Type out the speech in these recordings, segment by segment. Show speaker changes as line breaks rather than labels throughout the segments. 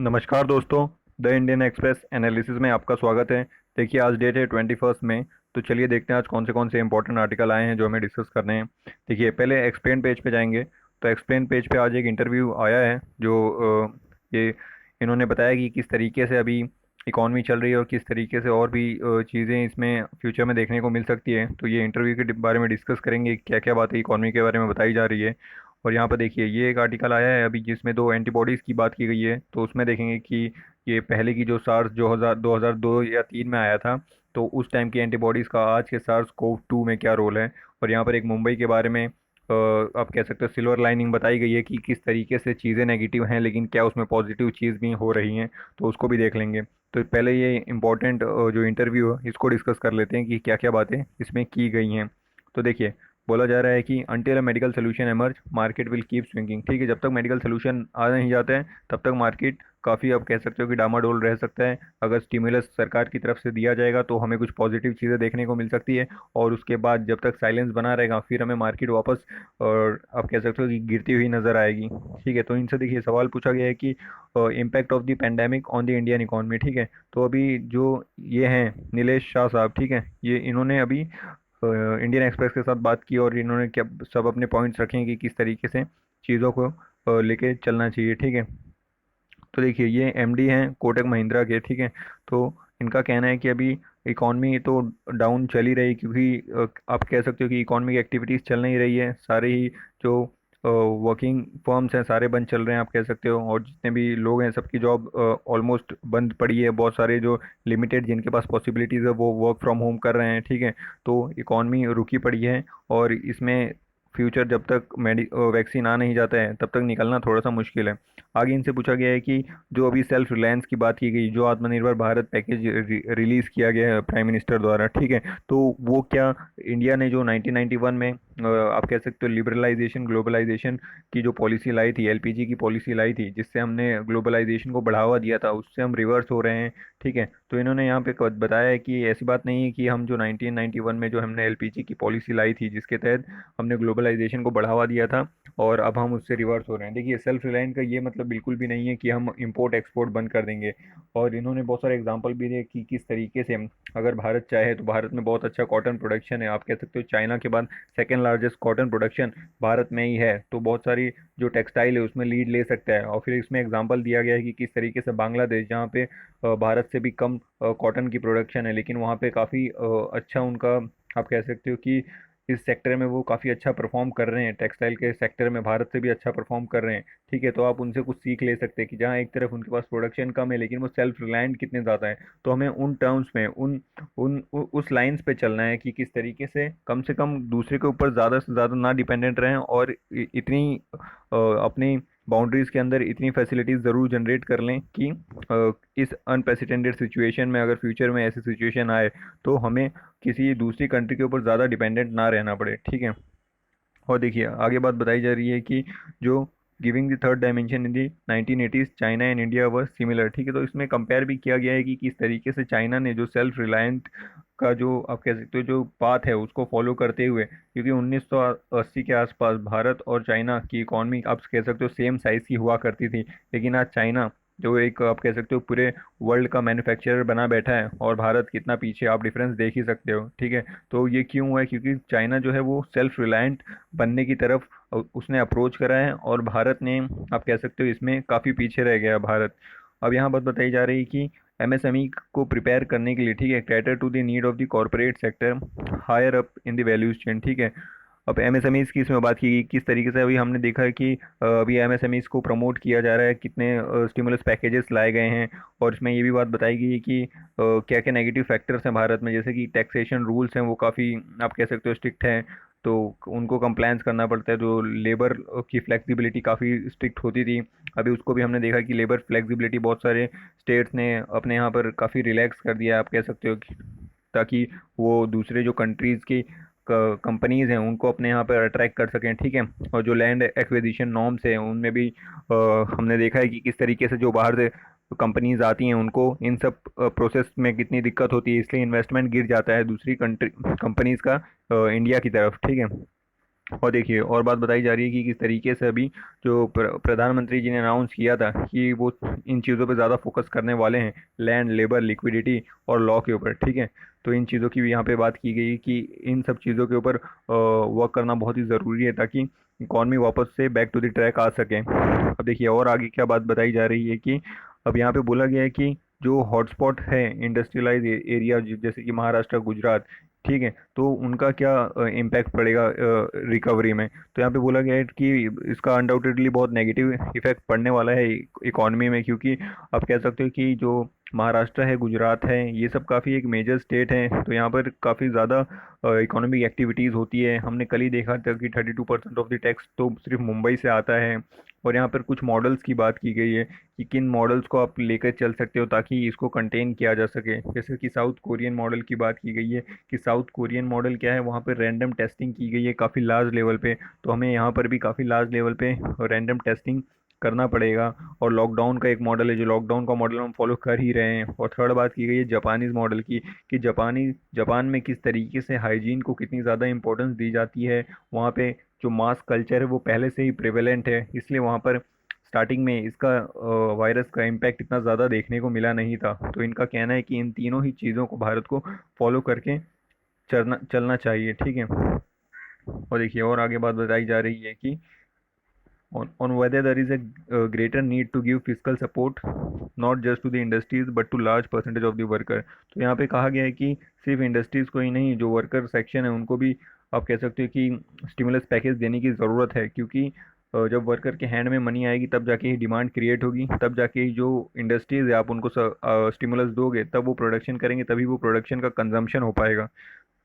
नमस्कार दोस्तों। The Indian express analysis में आपका स्वागत है। देखिए, आज डेट है 21 मई। तो चलिए देखते हैं आज कौन से इंपॉर्टेंट आर्टिकल आए हैं जो हमें डिस्कस करने हैं। देखिए, पहले एक्सप्लेन पेज पे जाएंगे। तो एक्सप्लेन पेज पे आज एक इंटरव्यू आया है जो ये इन्होंने बताया कि किस तरीके से अभी इकॉनमी चल रही है और किस तरीके से और भी चीज़ें इसमें फ्यूचर में देखने को मिल सकती है। तो ये इंटरव्यू के बारे में डिस्कस करेंगे, क्या क्या बातें इकॉनमी के बारे में बताई जा रही है। और यहाँ पर देखिए, ये एक आर्टिकल आया है अभी जिसमें दो एंटीबॉडीज़ की बात की गई है। तो उसमें देखेंगे कि ये पहले की जो सार्स जो 2002 या 3 में आया था, तो उस टाइम की एंटीबॉडीज़ का आज के सार्स कोव 2 में क्या रोल है। और यहाँ पर एक मुंबई के बारे में आप कह सकते हो सिल्वर लाइनिंग बताई गई है कि किस तरीके से चीज़ें नेगेटिव हैं लेकिन क्या उसमें पॉजिटिव चीज़ भी हो रही हैं। तो उसको भी देख लेंगे। तो पहले ये इम्पोर्टेंट जो इंटरव्यू है इसको डिस्कस कर लेते हैं कि क्या क्या बातें इसमें की गई हैं। तो देखिए, बोला जा रहा है कि until a medical solution emerge market will keep swinging. ठीक है, जब तक मेडिकल सोल्यूशन आ नहीं जाते हैं तब तक मार्केट काफ़ी, आप कह सकते हो कि डामाडोल रह सकता है। अगर स्टिमुलस सरकार की तरफ से दिया जाएगा तो हमें कुछ पॉजिटिव चीज़ें देखने को मिल सकती है। और उसके बाद जब तक साइलेंस बना रहेगा फिर हमें मार्केट वापस, और आप कह सकते हो कि गिरती हुई नज़र आएगी। ठीक है, तो इनसे देखिए सवाल पूछा गया है कि impact of the pandemic on the Indian economy. ठीक है, तो अभी जो ये हैं नीलेश शाह साहब, ठीक है, ये इन्होंने अभी इंडियन एक्सप्रेस के साथ बात की और इन्होंने क्या सब अपने पॉइंट्स रखे हैं कि किस तरीके से चीज़ों को लेके चलना चाहिए। ठीक है, तो देखिए, ये एमडी हैं कोटक महिंद्रा के। ठीक है, तो इनका कहना है कि अभी इकॉनमी तो डाउन चल ही रही, क्योंकि आप कह सकते हो कि इकॉनमिक एक्टिविटीज़ चल नहीं रही है। सारे ही जो वर्किंग फर्म्स हैं सारे बंद चल रहे हैं, आप कह सकते हो। और जितने भी लोग हैं सबकी जॉब ऑलमोस्ट बंद पड़ी है। बहुत सारे जो लिमिटेड जिनके पास पॉसिबिलिटीज़ है वो वर्क फ्रॉम होम कर रहे हैं। ठीक है, तो इकॉनमी रुकी पड़ी है। और इसमें फ्यूचर जब तक वैक्सीन आ नहीं जाता है तब तक निकलना थोड़ा सा मुश्किल है। आगे इनसे पूछा गया है कि जो अभी सेल्फ रिलायंस की बात की गई, जो आत्मनिर्भर भारत पैकेज रिलीज किया गया है प्राइम मिनिस्टर द्वारा। ठीक है, तो वो क्या इंडिया ने जो 1991 में आप कह सकते हो लिबरलाइजेशन ग्लोबलाइजेशन की जो पॉलिसी लाई थी, एलपीजी की पॉलिसी लाई थी, जिससे हमने ग्लोबलाइजेशन को बढ़ावा दिया था, उससे हम रिवर्स हो रहे हैं। ठीक है, तो इन्होंने यहाँ पे बताया है कि ऐसी बात नहीं है कि हम जो 1991 में जो हमने एलपीजी की पॉलिसी लाई थी जिसके तहत हमने ग्लोबलाइजेशन को बढ़ावा दिया था और अब हम उससे रिवर्स हो रहे हैं। देखिए, सेल्फ रिलायंट का ये मतलब बिल्कुल भी नहीं है कि हम इंपोर्ट एक्सपोर्ट बंद कर देंगे। और इन्होंने बहुत सारे एग्जांपल भी दिए कि किस तरीके से अगर भारत चाहे तो भारत में बहुत अच्छा कॉटन प्रोडक्शन है। आप कह सकते हो चाइना के बाद second largest cotton production Bharat में ही है। तो बहुत सारी जो टेक्सटाइल है उसमें लीड ले सकता है। और फिर इसमें एग्जाम्पल दिया गया है कि किस तरीके से बांग्लादेश, जहाँ पे भारत से भी कम कॉटन की प्रोडक्शन है, लेकिन वहाँ पे काफ़ी अच्छा उनका, आप कह सकते हो कि इस सेक्टर में वो काफ़ी अच्छा परफॉर्म कर रहे हैं। टेक्सटाइल के सेक्टर में भारत से भी अच्छा परफॉर्म कर रहे हैं। ठीक है, तो आप उनसे कुछ सीख ले सकते हैं कि जहाँ एक तरफ उनके पास प्रोडक्शन कम है लेकिन वो सेल्फ रिलायंट कितने ज़्यादा है। तो हमें उन टर्म्स में उस लाइंस पे चलना है कि किस तरीके से कम दूसरे के ऊपर ज़्यादा से ज़्यादा ना डिपेंडेंट रहें और इतनी अपनी बाउंड्रीज़ के अंदर इतनी फैसिलिटीज़ ज़रूर जनरेट कर लें कि इस अनप्रेसिडेंटेड सिचुएशन में, अगर फ्यूचर में ऐसी सिचुएशन आए, तो हमें किसी दूसरी कंट्री के ऊपर ज़्यादा डिपेंडेंट ना रहना पड़े। ठीक है, और देखिए आगे बात बताई जा रही है कि जो giving the third dimension in the 1980s China and India were similar. ठीक है, तो इसमें कंपेयर भी किया गया है कि किस तरीके से चाइना ने जो सेल्फ रिलायंट का जो आप कह सकते हो जो पाथ है उसको फॉलो करते हुए, क्योंकि 1980 के आसपास भारत और चाइना की इकॉनमी आप कह सकते हो सेम साइज़ की हुआ करती थी। लेकिन आज चाइना जो एक आप कह सकते हो पूरे वर्ल्ड का मैन्युफैक्चरर बना बैठा है और भारत कितना पीछे, आप डिफरेंस देख ही सकते हो। ठीक है, तो ये क्यों हुआ है? क्योंकि चाइना जो है वो सेल्फ रिलायंट बनने की तरफ उसने अप्रोच करा है और भारत ने, आप कह सकते हो, इसमें काफ़ी पीछे रह गया भारत। अब यहाँ बात बताई जा रही है कि एमएसएमई को प्रिपेयर करने के लिए, ठीक है, cater to the need of the corporate sector higher up in the value chain. ठीक है, अब एमएसएमईज की इसमें बात की गई किस तरीके से। अभी हमने देखा है कि अभी एमएसएमईज को प्रमोट किया जा रहा है, कितने स्टिमुलस पैकेजेस लाए गए हैं। और इसमें ये भी बात बताई गई है कि क्या क्या नेगेटिव फैक्टर्स हैं भारत में, जैसे कि टैक्सेशन रूल्स हैं वो काफ़ी, आप कह सकते हो, स्ट्रिक्ट हैं। तो उनको कंप्लायंस करना पड़ता है। जो लेबर की फ्लेक्सिबिलिटी काफ़ी स्ट्रिक्ट होती थी, अभी उसको भी हमने देखा कि लेबर फ्लेक्सिबिलिटी बहुत सारे स्टेट्स ने अपने यहाँ पर काफ़ी रिलैक्स कर दिया, आप कह सकते हो ताकि वो दूसरे जो कंट्रीज़ की कंपनीज़ हैं उनको अपने यहाँ पर अट्रैक्ट कर सकें। ठीक है, और जो लैंड एक्विजिशन नॉर्म्स हैं उनमें भी हमने देखा है कि किस तरीके से जो बाहर से कंपनीज आती हैं उनको इन सब प्रोसेस में कितनी दिक्कत होती है, इसलिए इन्वेस्टमेंट गिर जाता है दूसरी कंट्री कंपनीज का इंडिया की तरफ। ठीक है, और देखिए और बात बताई जा रही है कि किस तरीके से अभी जो प्रधानमंत्री जी ने अनाउंस किया था कि वो इन चीज़ों पे ज़्यादा फोकस करने वाले हैं, लैंड, लेबर, लिक्विडिटी और लॉ के ऊपर, ठीक है। तो इन चीज़ों की भी यहाँ पे बात की गई कि इन सब चीज़ों के ऊपर वर्क करना बहुत ही ज़रूरी है ताकि इकॉनमी वापस से बैक टू द ट्रैक आ सके। अब देखिए और आगे क्या बात बताई जा रही है कि अब यहाँ पे बोला गया है कि जो हॉटस्पॉट है इंडस्ट्रियलाइज एरिया जैसे कि महाराष्ट्र, गुजरात, ठीक है, तो उनका क्या इम्पैक्ट पड़ेगा रिकवरी में। तो यहाँ पे बोला गया है कि इसका अनडाउटेडली बहुत नेगेटिव इफेक्ट पड़ने वाला है इकॉनमी में, क्योंकि आप कह सकते हो कि जो महाराष्ट्र है, गुजरात है, ये सब काफ़ी एक मेजर स्टेट है, तो यहाँ पर काफ़ी ज़्यादा इकोनॉमिक एक्टिविटीज़ होती है। हमने कल ही देखा था कि 32% ऑफ द टैक्स तो सिर्फ मुंबई से आता है। और यहाँ पर कुछ मॉडल्स की बात की गई है कि किन मॉडल्स को आप लेकर चल सकते हो ताकि इसको कंटेन किया जा सके। जैसे कि साउथ कोरियन मॉडल की बात की गई है कि साउथ कोरियन मॉडल क्या है, वहाँ पर रैंडम टेस्टिंग की गई है काफ़ी लार्ज लेवल पे, तो हमें यहाँ पर भी काफ़ी लार्ज लेवल पे रैंडम टेस्टिंग करना पड़ेगा। और लॉकडाउन का एक मॉडल है, जो लॉकडाउन का मॉडल हम फॉलो कर ही रहे हैं। और थर्ड बात की गई है जापानीज़ मॉडल की कि जापान में किस तरीके से हाइजीन को कितनी ज़्यादा इंपॉर्टेंस दी जाती है। वहाँ पे जो मास कल्चर है वो पहले से ही प्रिवेलेंट है, इसलिए वहाँ पर स्टार्टिंग में इसका वायरस का इम्पैक्ट इतना ज़्यादा देखने को मिला नहीं था। तो इनका कहना है कि इन तीनों ही चीज़ों को भारत को फॉलो करके चलना चलना चाहिए, ठीक है। और देखिए और आगे बात बताई जा रही है कि on whether there is a greater need to give fiscal support not just to the industries but to large percentage of the worker। तो यहाँ पे कहा गया है कि सिर्फ इंडस्ट्रीज को ही नहीं, जो वर्कर सेक्शन है उनको भी आप कह सकते हो कि स्टिमुलस पैकेज देने की ज़रूरत है, क्योंकि जब वर्कर के हैंड में मनी आएगी तब जाके ही डिमांड क्रिएट होगी, तब जाके ही जो इंडस्ट्रीज है आप उनको स्टिमुलस दोगे तब वो प्रोडक्शन करेंगे, तभी वो प्रोडक्शन का कंजम्पशन हो पाएगा।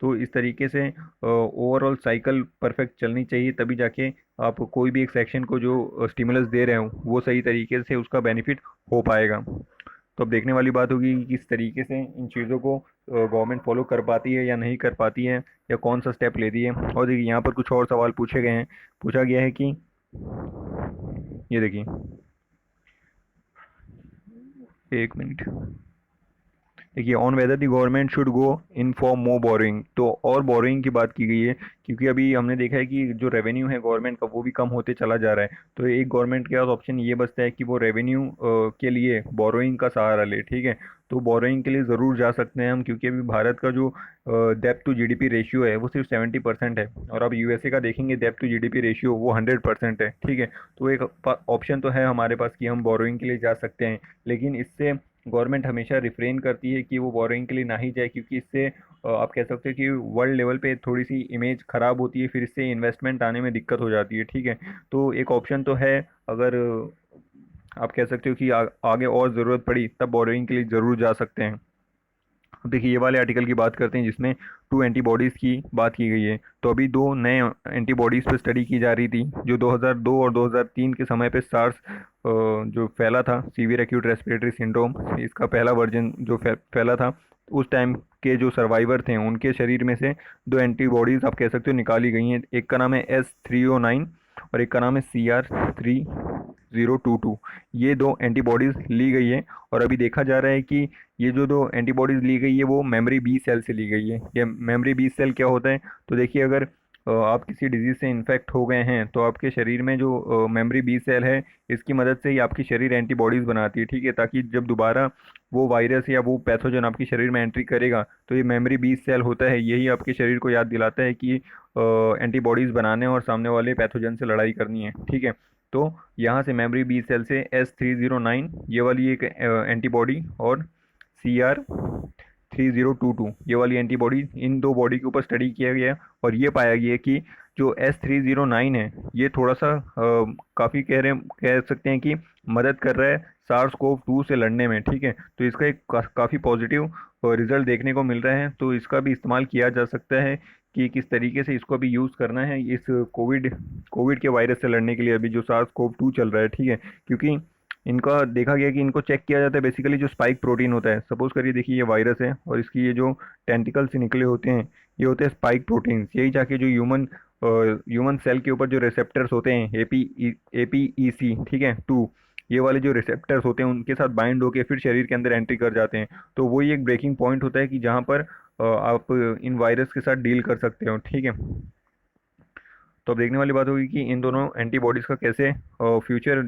तो इस तरीके से ओवरऑल साइकिल परफेक्ट चलनी चाहिए, तभी जाके आप कोई भी एक सेक्शन को जो स्टिमुलस दे रहे हो वो सही तरीके से उसका बेनिफिट हो पाएगा। तो अब देखने वाली बात होगी कि किस तरीके से इन चीज़ों को गवर्नमेंट फॉलो कर पाती है या नहीं कर पाती है, या कौन सा स्टेप लेती है। और देखिए यहाँ पर कुछ और सवाल पूछे गए हैं। पूछा गया है कि ये देखिए, एक मिनट, देखिए on whether the government should go in for more boring, तो और बोरिंग की बात की गई है, क्योंकि अभी हमने देखा है कि जो रेवेन्यू है गवर्नमेंट का वो भी कम होते चला जा रहा है। तो एक गवर्नमेंट के पास ऑप्शन ये बचता है कि वो रेवेन्यू के लिए बोरोइंग का सहारा ले, ठीक है। तो बोरोइंग के लिए ज़रूर जा सकते हैं हम, क्योंकि अभी भारत का जो डेप्ट टू जीडीपी रेशियो है वो सिर्फ 70% है, और अब यूएसए का देखेंगे डेप्ट टू जीडीपी रेशियो वो 100% है, ठीक है। तो एक ऑप्शन तो है हमारे पास कि हम बोरोइंग के लिए जा सकते हैं, लेकिन इससे गवर्नमेंट हमेशा रिफ्रेन करती है कि वो बोरिंग के लिए ना ही जाए, क्योंकि इससे आप कह सकते हो कि वर्ल्ड लेवल पे थोड़ी सी इमेज खराब होती है, फिर इससे इन्वेस्टमेंट आने में दिक्कत हो जाती है, ठीक है। तो एक ऑप्शन तो है, अगर आप कह सकते हो कि आगे और ज़रूरत पड़ी तब बोरिंग के लिए ज़रूर जा सकते हैं। अब देखिए ये वाले आर्टिकल की बात करते हैं जिसमें टू एंटीबॉडीज़ की बात की गई है। तो अभी दो नए एंटीबॉडीज़ पे स्टडी की जा रही थी, जो 2002 और 2003 के समय पे सार्स जो फैला था, सीवियर एक्यूट रेस्पिरेटरी सिंड्रोम, इसका पहला वर्जन जो फैला था, उस टाइम के जो सर्वाइवर थे उनके शरीर में से दो एंटीबॉडीज़ आप कह सकते हो निकाली गई हैं। एक का नाम है S309 और एक का नाम है CR3022। ये दो एंटीबॉडीज़ ली गई है, और अभी देखा जा रहा है कि ये जो दो एंटीबॉडीज़ ली गई है वो मेमोरी बी सेल से ली गई है। ये मेमोरी बी सेल क्या होता है, तो देखिए अगर आप किसी डिजीज़ से इन्फेक्ट हो गए हैं तो आपके शरीर में जो मेमोरी बी सेल है, इसकी मदद से ही आपकी शरीर एंटीबॉडीज़ बनाती है, ठीक है, ताकि जब दोबारा वो वायरस या वो पैथोजन आपके शरीर में एंट्री करेगा तो ये मेमोरी बी सेल होता है, यही आपके शरीर को याद दिलाता है कि एंटीबॉडीज़ बनाने और सामने वाले पैथोजन से लड़ाई करनी है, ठीक है। तो यहाँ से मेमोरी बी सेल से S309 ये वाली एक एंटीबॉडी, और CR3022 ये वाली एंटीबॉडी, इन दो बॉडी के ऊपर स्टडी किया गया, और ये पाया गया कि जो S309 है ये थोड़ा सा काफ़ी कह सकते हैं कि मदद कर रहा है सार्स कोव 2 से लड़ने में, ठीक है। तो इसका एक काफ़ी पॉजिटिव रिजल्ट देखने को मिल रहा है, तो इसका भी इस्तेमाल किया जा सकता है कि किस तरीके से इसको भी यूज़ करना है इस कोविड कोविड के वायरस से लड़ने के लिए, अभी जो सार्स कोव 2 चल रहा है, ठीक है। क्योंकि इनका देखा गया कि इनको चेक किया जाता है बेसिकली जो स्पाइक प्रोटीन होता है। सपोज करिए देखिए ये वायरस है और इसकी ये जो टेंटिकल से निकले होते हैं ये होते हैं स्पाइक प्रोटीन्स, यही जाके जो ह्यूमन सेल के ऊपर जो रिसेप्टर्स होते हैं APEC, ठीक है, 2, ये वाले जो रिसेप्टर्स होते हैं उनके साथ बाइंड होके फिर शरीर के अंदर एंट्री कर जाते हैं। तो वही एक ब्रेकिंग पॉइंट होता है कि जहाँ पर आप इन वायरस के साथ डील कर सकते हो, ठीक है। तो अब देखने वाली बात होगी कि इन दोनों एंटीबॉडीज़ का कैसे फ्यूचर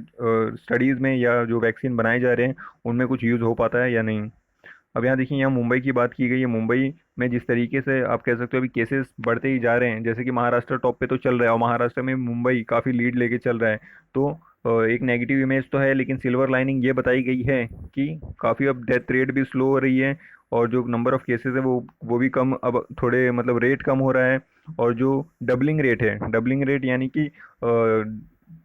स्टडीज़ में या जो वैक्सीन बनाए जा रहे हैं उनमें कुछ यूज़ हो पाता है या नहीं। अब यहाँ देखिए, यहाँ मुंबई की बात की गई है। मुंबई में जिस तरीके से आप कह सकते हो अभी केसेस बढ़ते ही जा रहे हैं, जैसे कि महाराष्ट्र टॉप पे तो चल रहा है और महाराष्ट्र में मुंबई काफ़ी लीड लेके चल रहा है। तो एक नेगेटिव इमेज तो है, लेकिन सिल्वर लाइनिंग ये बताई गई है कि काफ़ी अब डेथ रेट भी स्लो हो रही है और जो नंबर ऑफ केसेस है वो भी कम, अब थोड़े मतलब रेट कम हो रहा है। और जो डबलिंग रेट है, डबलिंग रेट यानी कि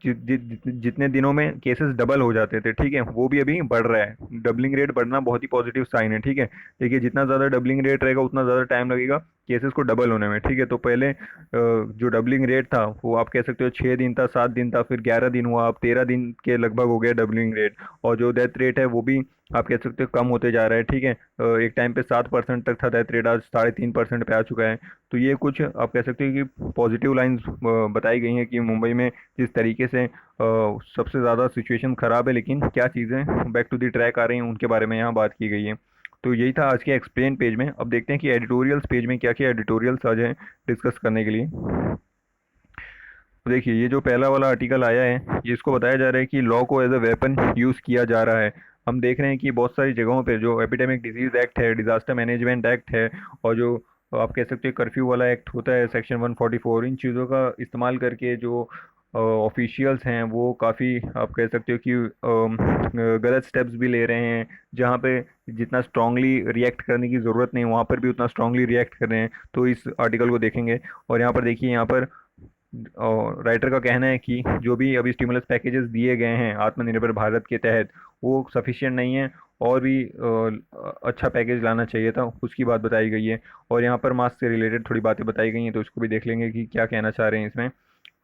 जितने दिनों में केसेस डबल हो जाते थे, ठीक है, वो भी अभी बढ़ रहा है। डबलिंग रेट बढ़ना बहुत ही पॉजिटिव साइन है, ठीक है। देखिए, जितना ज़्यादा डबलिंग रेट रहेगा उतना ज़्यादा टाइम लगेगा केसेस को डबल होने में, ठीक है। तो पहले जो डबलिंग रेट था वो आप कह सकते हो 6 दिन था, 7 दिन था, फिर 11 दिन हुआ, अब 13 दिन के लगभग हो गया डबलिंग रेट। और जो डेथ रेट है वो भी आप कह सकते हो कम होते जा रहा है, ठीक है। एक टाइम पे 7% तक था डेथ रेट, आज 3.5% पे आ चुका है। तो ये कुछ आप कह सकते हो कि पॉजिटिव लाइंस बताई गई हैं कि मुंबई में जिस तरीके से सबसे ज़्यादा सिचुएशन ख़राब है, लेकिन क्या चीज़ें बैक टू द ट्रैक आ रही हैं उनके बारे में यहाँ बात की गई है। तो यही था आज के एक्सप्लेन पेज में। अब देखते हैं कि एडिटोरियल्स पेज में क्या क्या एडिटोरियल्स आज हैं डिस्कस करने के लिए। तो देखिए, ये जो पहला वाला आर्टिकल आया है, ये इसको बताया जा रहा है कि लॉ को एज अ वेपन यूज़ किया जा रहा है। हम देख रहे हैं कि बहुत सारी जगहों पे जो एपिडेमिक डिजीज़ एक्ट है, डिज़ास्टर मैनेजमेंट एक्ट है, और जो आप कह सकते हो कर्फ्यू वाला एक्ट होता है सेक्शन 144, इन चीज़ों का इस्तेमाल करके जो ऑफिशियल्स हैं वो काफ़ी आप कह सकते हो कि गलत स्टेप्स भी ले रहे हैं। जहाँ पे जितना स्ट्रांगली रिएक्ट करने की ज़रूरत नहीं, वहाँ पर भी उतना स्ट्रांगली रिएक्ट कर रहे हैं। तो इस आर्टिकल को देखेंगे। और यहाँ पर देखिए, यहाँ पर और राइटर का कहना है कि जो भी अभी स्टिमुलस पैकेजेस दिए गए हैं आत्मनिर्भर भारत के तहत, वो सफिशिएंट नहीं है, और भी अच्छा पैकेज लाना चाहिए था, उसकी बात बताई गई है। और यहाँ पर मास्क से रिलेटेड थोड़ी बातें बताई गई हैं, तो इसको भी देख लेंगे कि क्या कहना चाह रहे हैं इसमें।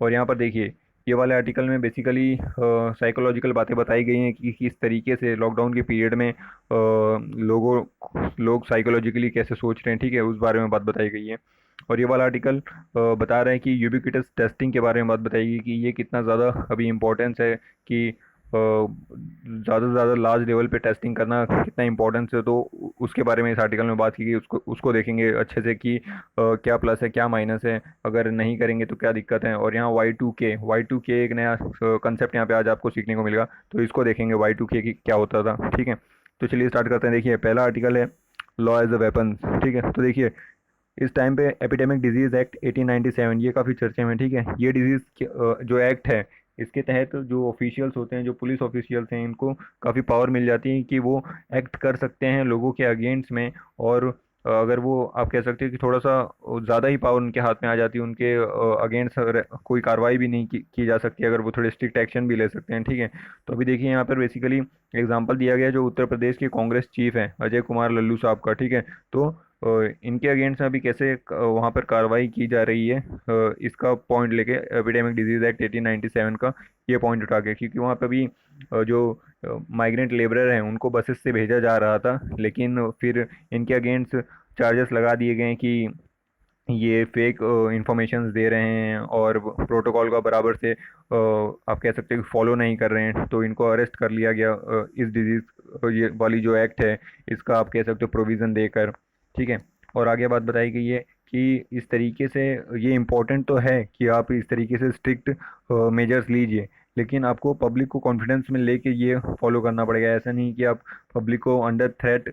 और यहाँ पर देखिए, ये वाले आर्टिकल में बेसिकली साइकोलॉजिकल बातें बताई गई हैं कि किस तरीके से लॉकडाउन के पीरियड में लोग साइकोलॉजिकली कैसे सोच रहे हैं, ठीक है, उस बारे में बात बताई गई है। और ये वाला आर्टिकल बता रहे हैं कि यूबिक्विटस टेस्टिंग के बारे में बात बताएगी कि ये कितना ज़्यादा अभी इम्पोर्टेंस है, कि ज़्यादा से ज़्यादा लार्ज लेवल पे टेस्टिंग करना कितना इम्पोर्टेंस है। तो उसके बारे में इस आर्टिकल में बात की गई, उसको उसको देखेंगे अच्छे से कि क्या प्लस है क्या माइनस है, अगर नहीं करेंगे तो क्या दिक्कत है। और यहाँ वाई टू के एक नया कंसेप्ट यहाँ पे आज आपको सीखने को मिलेगा, तो इसको देखेंगे Y2K की क्या होता था, ठीक है। तो चलिए स्टार्ट करते हैं। देखिए, पहला आर्टिकल है लॉ एज अ वेपन, ठीक है। तो देखिए, इस टाइम पे एपिडेमिक डिजीज़ एक्ट 1897 ये काफ़ी चर्चे में, ठीक है। ये डिजीज़ जो एक्ट है, इसके तहत जो ऑफिशियल्स होते हैं, जो पुलिस ऑफिशियल्स हैं, इनको काफ़ी पावर मिल जाती है कि वो एक्ट कर सकते हैं लोगों के अगेंस्ट में। और अगर वो आप कह सकते हैं कि थोड़ा सा ज़्यादा ही पावर उनके हाथ में आ जाती है, उनके अगेंस्ट कोई कार्रवाई भी नहीं की जा सकती, अगर वो थोड़े स्ट्रिक्ट एक्शन भी ले सकते हैं, ठीक है। तो अभी देखिए, यहाँ पर बेसिकली एग्जाम्पल दिया गया है जो उत्तर प्रदेश के कांग्रेस चीफ हैं अजय कुमार लल्लू साहब का, ठीक है। तो इनके अगेंस्ट अभी कैसे वहाँ पर कार्रवाई की जा रही है, इसका पॉइंट लेके एपिडेमिक डिजीज एक्ट 1897 का ये पॉइंट उठा के, क्योंकि वहाँ पे भी जो माइग्रेंट लेबरर हैं उनको बसेस से भेजा जा रहा था, लेकिन फिर इनके अगेंस्ट चार्जेस लगा दिए गए कि ये फेक इंफॉर्मेशन दे रहे हैं और प्रोटोकॉल का बराबर से आप कह सकते हैं कि फॉलो नहीं कर रहे हैं। तो इनको अरेस्ट कर लिया गया इस डिजीज़ ये वाली जो एक्ट है इसका आप कह सकते हो प्रोविज़न देकर, ठीक है। और आगे बात बताई गई है कि इस तरीके से ये इम्पोर्टेंट तो है कि आप इस तरीके से स्ट्रिक्ट मेजर्स लीजिए, लेकिन आपको पब्लिक को कॉन्फिडेंस में लेके ये फॉलो करना पड़ेगा। ऐसा नहीं कि आप पब्लिक को अंडर थ्रेट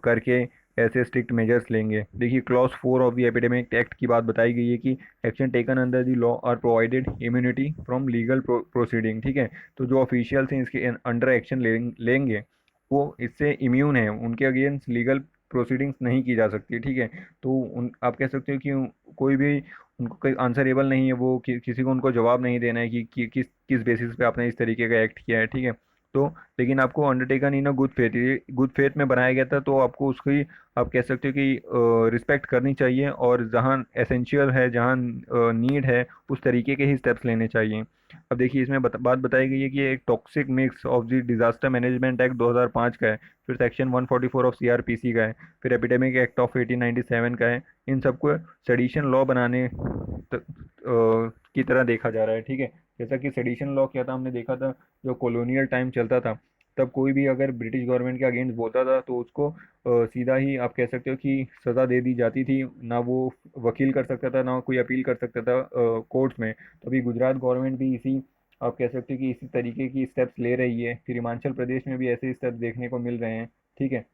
करके ऐसे स्ट्रिक्ट मेजर्स लेंगे। देखिए, clause 4 of the epidemic act की बात बताई गई है कि action taken under the law are provided immunity from legal proceeding, ठीक है। तो जो ऑफिशियल्स हैं इसके अंडर एक्शन लेंगे वो इससे इम्यून है, उनके अगेंस्ट लीगल प्रोसीडिंग्स नहीं की जा सकती, ठीक है। तो आप कह सकते हो कि कोई भी उनको कोई आंसरेबल नहीं है, वो किसी को उनको जवाब नहीं देना है किस किस बेसिस पे आपने इस तरीके का एक्ट किया है, ठीक है। तो लेकिन आपको undertaken in a good faith, ये गुड फेथ में बनाया गया था, तो आपको उसकी आप कह सकते हो कि रिस्पेक्ट करनी चाहिए, और जहाँ एसेंशियल है, जहाँ नीड है, उस तरीके के ही स्टेप्स लेने चाहिए। अब देखिए, इसमें बात बताई गई है कि एक toxic mix of the disaster management act 2005 का है, फिर सेक्शन 144 ऑफ सीआरपीसी का है, फिर एपिडेमिक एक्ट ऑफ 1897 का है। इन सबको सेडिशन लॉ बनाने की तरह देखा जा रहा है, ठीक है। जैसा कि सेडिशन लॉ क्या था, हमने देखा था जो कॉलोनियल टाइम चलता था, तब कोई भी अगर ब्रिटिश गवर्नमेंट के अगेंस्ट बोलता था तो उसको सीधा ही आप कह सकते हो कि सज़ा दे दी जाती थी। ना वो वकील कर सकता था, ना कोई अपील कर सकता था कोर्ट्स में। तो अभी गुजरात गवर्नमेंट भी इसी आप कह सकते हो कि इसी तरीके की स्टेप्स ले रही है। फिर हिमाचल प्रदेश में भी ऐसे स्टेप्स देखने को मिल रहे हैं। ठीक है।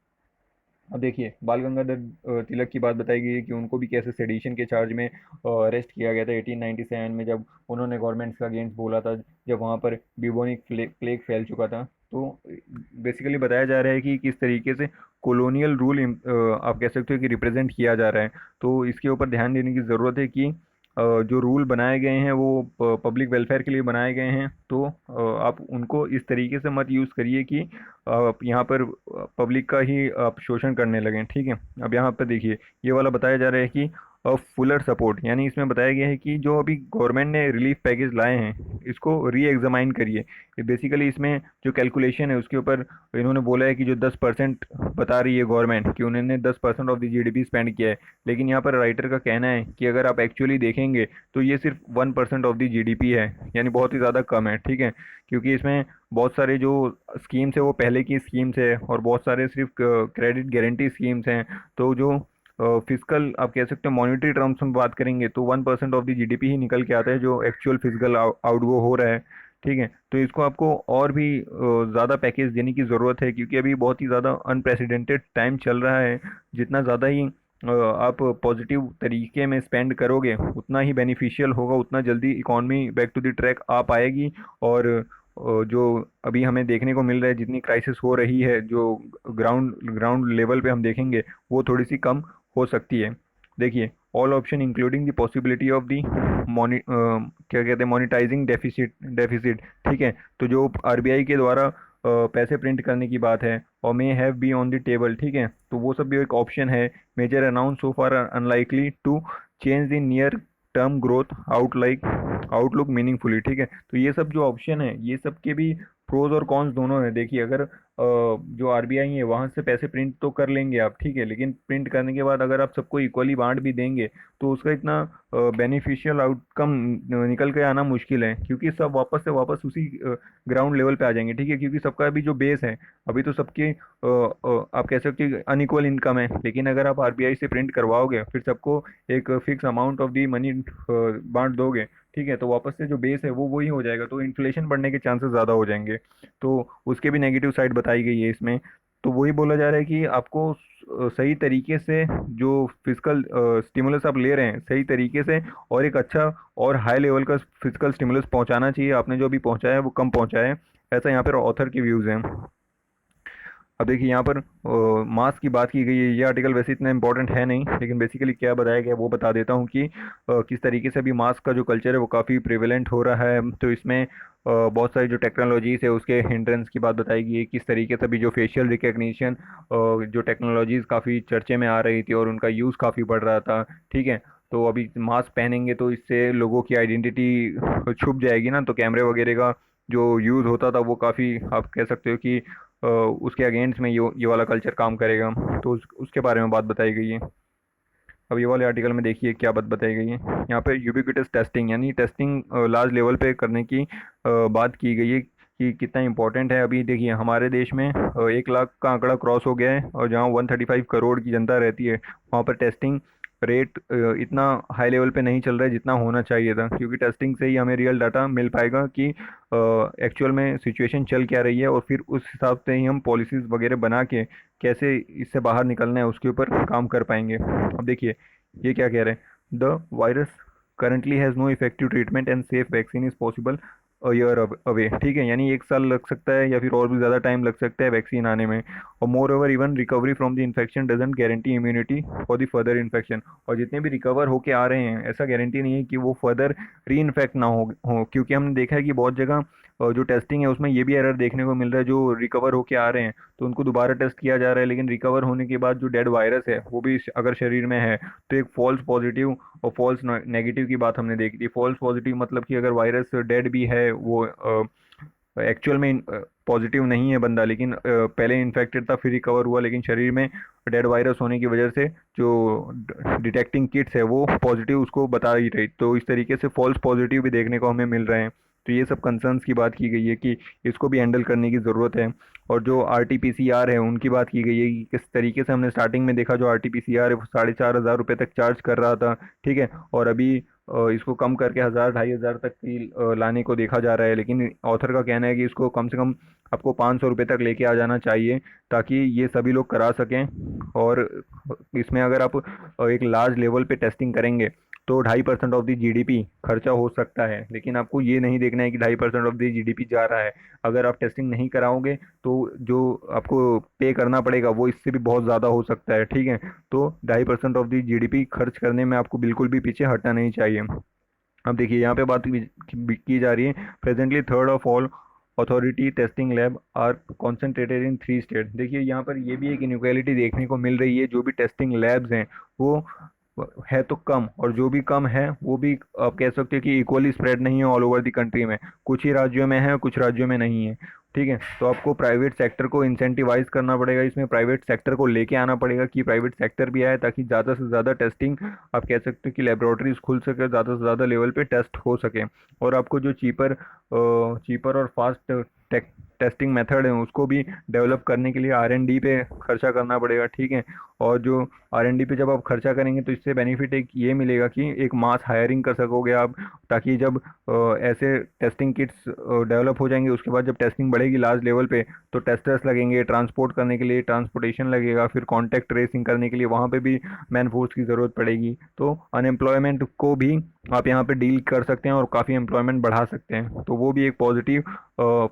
अब देखिए बाल गंगाधर तिलक की बात बताई गई है कि उनको भी कैसे सेडिशन के चार्ज में अरेस्ट किया गया था 1897 में, जब उन्होंने गवर्नमेंट का अगेंस्ट बोला था, जब वहाँ पर ब्यूबोनिक प्लेग फैल चुका था। तो बेसिकली बताया जा रहा है कि किस तरीके से कॉलोनियल रूल आप कह सकते हो कि रिप्रेजेंट किया जा रहा है। तो इसके ऊपर ध्यान देने की ज़रूरत है कि जो रूल बनाए गए हैं वो पब्लिक वेलफेयर के लिए बनाए गए हैं। तो आप उनको इस तरीके से मत यूज़ करिए कि आप यहाँ पर पब्लिक का ही आप शोषण करने लगें। ठीक है। अब यहाँ पर देखिए ये वाला बताया जा रहा है कि फुलर सपोर्ट, यानी इसमें बताया गया है कि जो अभी गवर्नमेंट ने रिलीफ पैकेज लाए हैं इसको री एग्जामाइन करिए। ये बेसिकली इसमें जो कैलकुलेशन है उसके ऊपर इन्होंने बोला है कि जो 10% बता रही है गवर्नमेंट कि उन्होंने 10% ऑफ द जीडीपी स्पेंड किया है, लेकिन यहाँ पर राइटर का कहना है कि अगर आप एक्चुअली देखेंगे तो ये सिर्फ 1% ऑफ द जीडीपी है, यानी बहुत ही ज़्यादा कम है। ठीक है। क्योंकि इसमें बहुत सारे जो स्कीम्स है वो पहले की स्कीम्स है और बहुत सारे सिर्फ क्रेडिट गारंटी स्कीम्स हैं। तो जो फिजिकल आप कह सकते हो मॉनिटरी टर्म्स में बात करेंगे तो 1% ऑफ द जीडीपी ही निकल के आता है जो एक्चुअल फिजिकल आउटगो हो रहा है। ठीक है। तो इसको आपको और भी ज़्यादा पैकेज देने की ज़रूरत है, क्योंकि अभी बहुत ही ज़्यादा अनप्रेसिडेंटेड टाइम चल रहा है। जितना ज़्यादा ही आप पॉजिटिव तरीके में स्पेंड करोगे उतना ही बेनिफिशियल होगा, उतना जल्दी economy back to the track आ पाएगी। और जो अभी हमें देखने को मिल रहा है जितनी क्राइसिस हो रही है जो ग्राउंड ग्राउंड लेवल पे हम देखेंगे वो थोड़ी सी कम हो सकती है। देखिए all option including the possibility of the क्या कहते हैं मोनिटाइजिंग डेफिसिट। ठीक है। तो जो आरबीआई के द्वारा पैसे प्रिंट करने की बात है और may have be on the table. ठीक है। तो वो सब भी एक ऑप्शन है। Major announce so far unlikely to change the near term growth outlook meaningfully. ठीक है। तो ये सब जो ऑप्शन है ये सब के भी प्रोज और कॉन्स दोनों है। देखिए अगर जो आरबीआई है वहाँ से पैसे प्रिंट तो कर लेंगे आप, ठीक है, लेकिन प्रिंट करने के बाद अगर आप सबको इक्वली बांट भी देंगे तो उसका इतना बेनिफिशियल आउटकम निकल के आना मुश्किल है, क्योंकि सब वापस से वापस उसी ग्राउंड लेवल पे आ जाएंगे। ठीक है। क्योंकि सबका अभी जो बेस है अभी तो सबके आप कह सकते हैं अनइक्वल इनकम है, लेकिन अगर आप आरबीआई से प्रिंट करवाओगे फिर सबको एक fix amount of the money बांट दोगे, ठीक है, तो वापस से जो बेस है वो वही हो जाएगा, तो इन्फ्लेशन बढ़ने के चांसेस ज़्यादा हो जाएंगे। तो उसके भी नेगेटिव साइड बताई गई है इसमें। तो वही बोला जा रहा है कि आपको सही तरीके से जो फिजिकल स्टिमुलस आप ले रहे हैं सही तरीके से और एक अच्छा और हाई लेवल का फिजिकल स्टिमुलस पहुंचाना चाहिए। आपने जो अभी पहुंचाया है वो कम पहुंचाया है, ऐसा यहाँ पर ऑथर के व्यूज़ हैं। अब देखिए यहाँ पर मास की बात की गई है। ये आर्टिकल वैसे इतना इंपॉर्टेंट है नहीं, लेकिन बेसिकली क्या बताया गया है वो बता देता हूँ कि किस तरीके से अभी मास का जो कल्चर है वो काफ़ी प्रिवेलेंट हो रहा है। तो इसमें बहुत सारी जो टेक्नोलॉजीज़ है उसके हिंड्रेंस की बात बताई गई है। किस तरीके से अभी जो फेशियल रिकग्निशन जो टेक्नोलॉजीज़ काफ़ी चर्चे में आ रही थी और उनका यूज़ काफ़ी बढ़ रहा था। ठीक है। तो अभी मास्क पहनेंगे तो इससे लोगों की आइडेंटिटी छुप जाएगी ना, तो कैमरे वगैरह का जो यूज़ होता था वो काफ़ी आप कह सकते हो कि उसके अगेंस्ट में ये वाला कल्चर काम करेगा। तो उसके बारे में बात बताई गई है। अब ये वाले आर्टिकल में देखिए क्या बात बताई गई है। यहाँ पे यूबिक्विटस टेस्टिंग यानी टेस्टिंग लार्ज लेवल पे करने की बात की गई है कि कितना इम्पोर्टेंट है। अभी देखिए हमारे देश में 1 लाख का आंकड़ा क्रॉस हो गया है और जहाँ 135 करोड़ की जनता रहती है वहाँ पर टेस्टिंग रेट इतना हाई लेवल पे नहीं चल रहा है जितना होना चाहिए था, क्योंकि टेस्टिंग से ही हमें रियल डाटा मिल पाएगा कि एक्चुअल में सिचुएशन चल क्या रही है और फिर उस हिसाब से ही हम पॉलिसीज़ वगैरह बना के कैसे इससे बाहर निकलना है उसके ऊपर काम कर पाएंगे। अब देखिए ये क्या कह रहे हैं, the virus currently has no effective treatment and safe vaccine is possible a year away. ठीक है। यानी 1 साल लग सकता है या फिर और भी ज़्यादा टाइम लग सकता है वैक्सीन आने में। और more over even recovery from the infection doesn't guarantee immunity for the further infection. और जितने भी रिकवर होके आ रहे हैं ऐसा गारंटी नहीं है कि वो फर्दर री इन्फेक्ट ना हो, क्योंकि हमने देखा है कि बहुत जगह जो टेस्टिंग है उसमें ये भी एरर देखने को मिल रहा है। जो रिकवर होके आ रहे हैं तो उनको दोबारा टेस्ट किया जा रहा है, लेकिन रिकवर होने के बाद जो डेड वायरस है वो भी अगर शरीर में है तो एक फॉल्स पॉजिटिव और फॉल्स नेगेटिव की बात हमने देखी थी। फॉल्स पॉजिटिव मतलब कि अगर वायरस डेड भी है वो एक्चुअल में पॉजिटिव नहीं है बंदा, लेकिन पहले इन्फेक्टेड था फिर रिकवर हुआ, लेकिन शरीर में डेड वायरस होने की वजह से जो डिटेक्टिंग किट्स है वो पॉजिटिव उसको बता ही रही। तो इस तरीके से फॉल्स पॉजिटिव भी देखने को हमें मिल रहे हैं। तो ये सब कंसर्न्स की बात की गई है कि इसको भी हैंडल करने की ज़रूरत है। और जो RT-PCR है उनकी बात की गई है कि किस तरीके से हमने स्टार्टिंग में देखा, जो RT-PCR है वो 4,500 रुपये तक चार्ज कर रहा था, ठीक है। और अभी इसको कम करके 1,000 2,500 तक की लाने को देखा जा रहा है। लेकिन ऑथर का कहना है कि इसको कम से कम आपको 500 रुपये तक लेके आ जाना चाहिए, ताकि ये सभी लोग करा सकें। और इसमें अगर आप एक लार्ज लेवल पे टेस्टिंग करेंगे तो 2.5% ऑफ द GDP खर्चा हो सकता है। लेकिन आपको ये नहीं देखना है कि 2.5% ऑफ द GDP जा रहा है। अगर आप टेस्टिंग नहीं कराओगे तो जो आपको पे करना पड़ेगा वो इससे भी बहुत ज़्यादा हो सकता है, ठीक है। तो 2.5% ऑफ द GDP खर्च करने में आपको बिल्कुल भी पीछे हटना नहीं चाहिए। अब देखिए यहाँ पे बात की जा रही है, presently third of all authority testing lab are concentrated in 3 state. देखिए यहाँ पर ये भी एक इनक्वालिटी देखने को मिल रही है, जो भी टेस्टिंग लैब्स हैं वो है तो कम, और जो भी कम है वो भी आप कह सकते हैं कि इक्वली स्प्रेड नहीं है ऑल ओवर द कंट्री में। कुछ ही राज्यों में है, कुछ राज्यों में नहीं है, ठीक है। तो आपको प्राइवेट सेक्टर को इंसेंटिवाइज करना पड़ेगा, इसमें प्राइवेट सेक्टर को लेके आना पड़ेगा कि प्राइवेट सेक्टर भी आए, ताकि ज़्यादा से ज़्यादा टेस्टिंग आप कह सकते हो कि लेबोरेटरीज खुल सके, ज़्यादा से ज़्यादा लेवल पे टेस्ट हो सके। और आपको जो चीपर और फास्ट टेस्टिंग मेथड है उसको भी डेवलप करने के लिए R&D पे खर्चा करना पड़ेगा, ठीक है। और जो R&D पे जब आप खर्चा करेंगे तो इससे बेनिफिट एक ये मिलेगा कि एक मास हायरिंग कर सकोगे आप, ताकि जब ऐसे टेस्टिंग किट्स डेवलप हो जाएंगे, उसके बाद जब टेस्टिंग बढ़ेगी लार्ज लेवल पे तो टेस्टर्स लगेंगे, ट्रांसपोर्ट करने के लिए ट्रांसपोर्टेशन लगेगा, फिर कॉन्टैक्ट ट्रेसिंग करने के लिए वहाँ पे भी मैन फोर्स की ज़रूरत पड़ेगी। तो अनएम्प्लॉयमेंट को भी आप यहाँ पे डील कर सकते हैं और काफ़ी एम्प्लॉयमेंट बढ़ा सकते हैं। तो वो भी एक पॉजिटिव